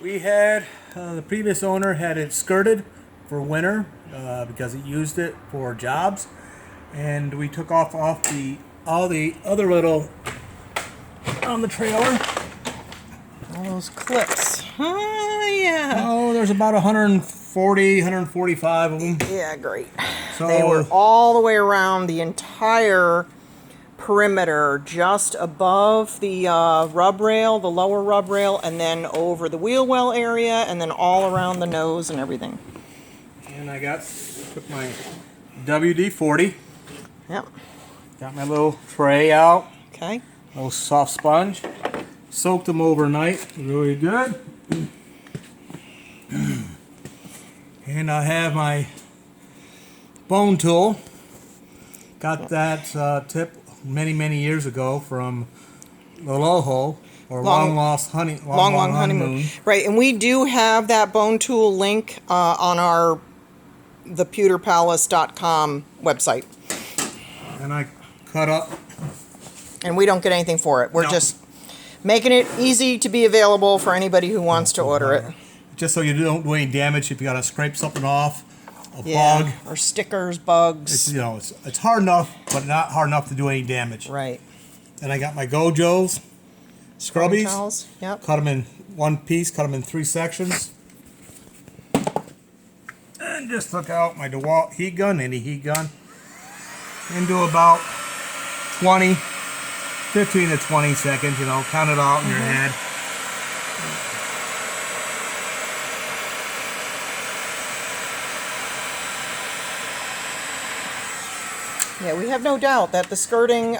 We had, the previous owner had it skirted for winter because he used it for jobs, and we took off all the other little on the trailer. All those clips. Oh, yeah. Oh, there's about 140, 145 of them. Yeah, great. So They were all the way around the entire perimeter, just above the rub rail, the lower rub rail, and then over the wheel well area, and then all around the nose and everything. And I took my WD-40. Yep. Got my little tray out. Okay. Little soft sponge. Soaked them overnight. Really good. And I have my bone tool. Got that tip many years ago from the Loho, or long honeymoon. Right, and we do have that bone tool link on our thepewterpalace.com website. And I cut up. And we don't get anything for it. We're just making it easy to be available for anybody who wants to order it. Just so you don't do any damage if you got to scrape something off, a bug. Or stickers, bugs. It's hard enough, but not hard enough to do any damage. Right. And I got my Gojos, scrubbies. Towels. Yep. Cut them in one piece, cut them in 3 sections. And just took out my DeWalt heat gun, any heat gun. And do about 15 to 20 seconds, count it out in your head. Yeah, we have no doubt that the skirting,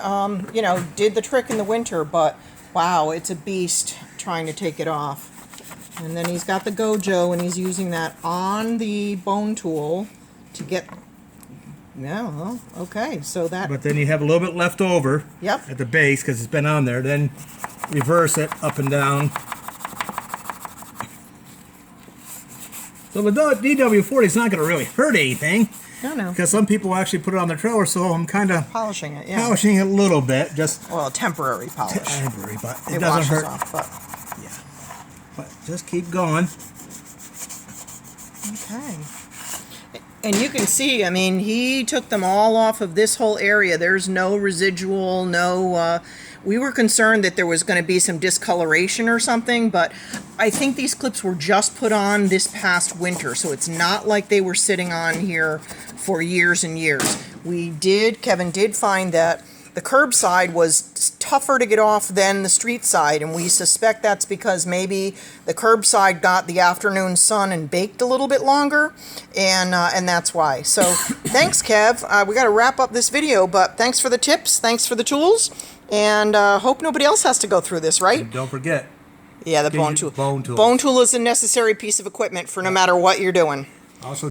did the trick in the winter, but wow, it's a beast trying to take it off. And then he's got the Gojo, and he's using that on the bone tool to get... Yeah, well, okay, so that... But then you have a little bit left over at the base because it's been on there. Then reverse it up and down. So the DW40 is not going to really hurt anything. No. Because some people actually put it on their trailer, so I'm kind of polishing it, yeah. Polishing it a little bit, just... Well, temporary polish. Temporary, but it doesn't hurt. Off, but... Yeah. But just keep going. Okay. And you can see, I mean, he took them all off of this whole area. There's no residual, we were concerned that there was going to be some discoloration or something, but I think these clips were just put on this past winter, so it's not like they were sitting on here for years and years. Kevin did find that the curb side was tougher to get off than the street side, and we suspect that's because maybe the curb side got the afternoon sun and baked a little bit longer, and that's why. So thanks, Kev. We got to wrap up this video, but thanks for the tips, thanks for the tools, and hope nobody else has to go through this, right? And don't forget. Yeah, the bone tool. Bone tool. Bone tool is a necessary piece of equipment for no matter what you're doing. Also